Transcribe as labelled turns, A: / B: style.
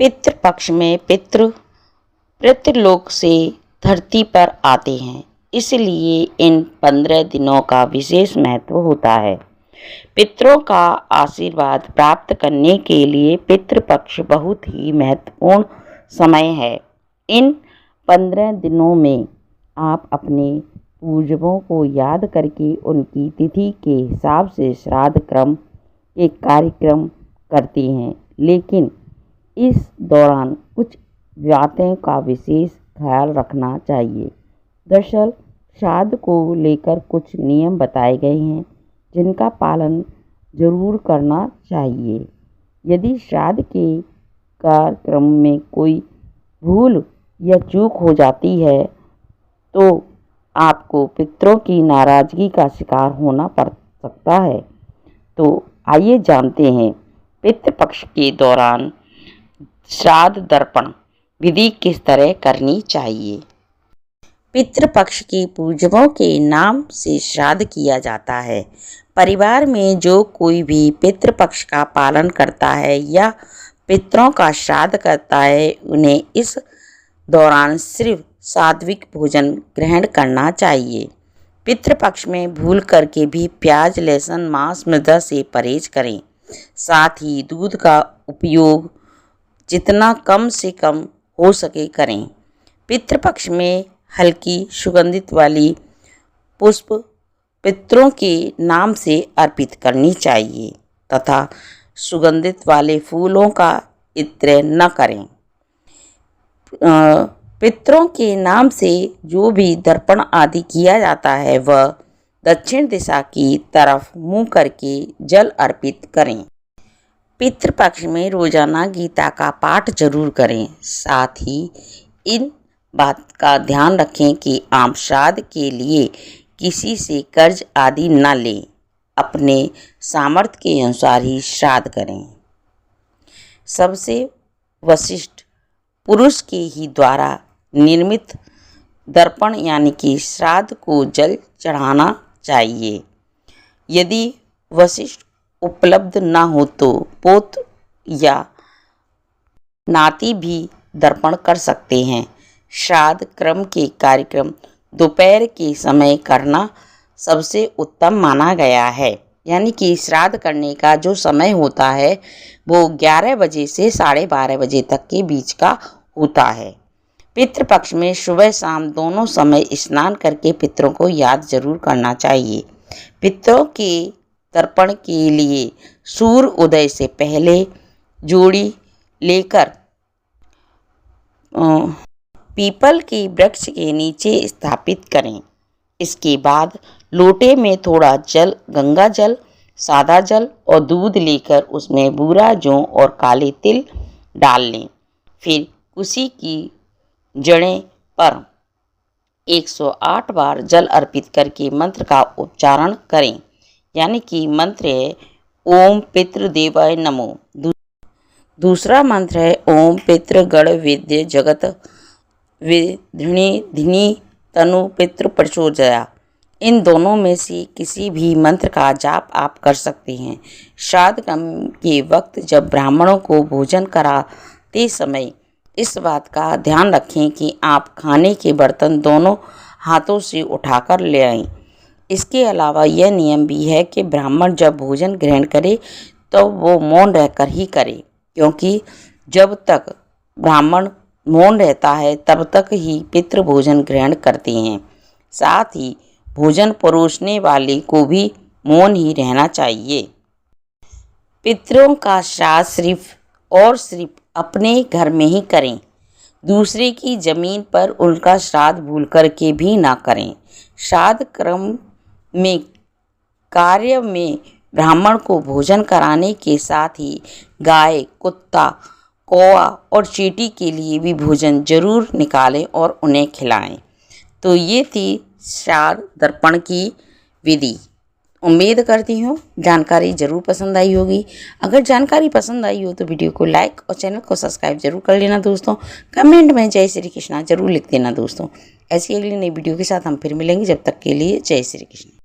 A: पितृपक्ष में पितृ पितृलोक से धरती पर आते हैं, इसलिए इन 15 दिनों का विशेष महत्व होता है। पितरों का आशीर्वाद प्राप्त करने के लिए पितृपक्ष बहुत ही महत्वपूर्ण समय है। इन 15 दिनों में आप अपने पूर्वजों को याद करके उनकी तिथि के हिसाब से श्राद्ध कर्म के कार्यक्रम करते हैं, लेकिन इस दौरान कुछ बातों का विशेष ख्याल रखना चाहिए। दरअसल श्राद्ध को लेकर कुछ नियम बताए गए हैं जिनका पालन जरूर करना चाहिए। यदि श्राद्ध के कार्यक्रम में कोई भूल या चूक हो जाती है तो आपको पितरों की नाराज़गी का शिकार होना पड़ सकता है। तो आइए जानते हैं पितृपक्ष के दौरान श्राद्ध तर्पण विधि किस तरह करनी चाहिए। पितृपक्ष के पूर्वजों के नाम से श्राद्ध किया जाता है। परिवार में जो कोई भी पितृपक्ष का पालन करता है या पितरों का श्राद्ध करता है, उन्हें इस दौरान सिर्फ सात्विक भोजन ग्रहण करना चाहिए। पितृपक्ष में भूल करके भी प्याज, लहसुन, मांस, मृदा से परहेज करें। साथ ही दूध का उपयोग जितना कम से कम हो सके करें। पितृपक्ष में हल्की सुगंधित वाली पुष्प पितरों के नाम से अर्पित करनी चाहिए तथा सुगंधित वाले फूलों का इत्र न करें। पितरों के नाम से जो भी तर्पण आदि किया जाता है वह दक्षिण दिशा की तरफ मुंह करके जल अर्पित करें। पितृपक्ष में रोजाना गीता का पाठ जरूर करें। साथ ही इन बात का ध्यान रखें कि आप श्राद्ध के लिए किसी से कर्ज आदि न लें। अपने सामर्थ्य के अनुसार ही श्राद्ध करें। सबसे वशिष्ठ पुरुष के ही द्वारा निर्मित दर्पण यानी कि श्राद्ध को जल चढ़ाना चाहिए। यदि वशिष्ठ उपलब्ध न हो तो पोत या नाती भी दर्पण कर सकते हैं। श्राद्ध क्रम के कार्यक्रम दोपहर के समय करना सबसे उत्तम माना गया है। यानी कि श्राद्ध करने का जो समय होता है वो 11 बजे से 12:30 बजे तक के बीच का होता है। पितृपक्ष में सुबह शाम दोनों समय स्नान करके पितरों को याद जरूर करना चाहिए। पितरों के तर्पण के लिए सूर्य उदय से पहले जोड़ी लेकर पीपल के वृक्ष के नीचे स्थापित करें। इसके बाद लोटे में थोड़ा जल, गंगा जल, सादा जल और दूध लेकर उसमें बूरा जौ और काले तिल डाल लें। फिर उसी की जड़ें पर 108 बार जल अर्पित करके मंत्र का उच्चारण करें। यानी कि मंत्र है ओम पितृदेवाय नमो। दूसरा मंत्र है ओम पितृगण विद्य जगत विधिनी तनु पितृ प्रचोदया। इन दोनों में से किसी भी मंत्र का जाप आप कर सकते हैं। श्राद्ध कर्म के वक्त जब ब्राह्मणों को भोजन कराते समय इस बात का ध्यान रखें कि आप खाने के बर्तन दोनों हाथों से उठाकर ले आएं। इसके अलावा यह नियम भी है कि ब्राह्मण जब भोजन ग्रहण करे तो वो मौन रहकर ही करे, क्योंकि जब तक ब्राह्मण मौन रहता है तब तक ही पितृ भोजन ग्रहण करते हैं। साथ ही भोजन परोसने वाले को भी मौन ही रहना चाहिए। पितरों का श्राद्ध सिर्फ अपने घर में ही करें। दूसरे की जमीन पर उनका श्राद्ध भूल करके भी ना करें। श्राद्ध क्रम में कार्य में ब्राह्मण को भोजन कराने के साथ ही गाय, कुत्ता, कौवा और चींटी के लिए भी भोजन जरूर निकालें और उन्हें खिलाएं। तो ये थी श्राद्ध तर्पण की विधि। उम्मीद करती हूँ जानकारी ज़रूर पसंद आई होगी। अगर जानकारी पसंद आई हो तो वीडियो को लाइक और चैनल को सब्सक्राइब जरूर कर लेना दोस्तों। कमेंट में जय श्री कृष्णा जरूर लिख देना दोस्तों। ऐसी अगली नई वीडियो के साथ हम फिर मिलेंगे। जब तक के लिए जय श्री कृष्ण।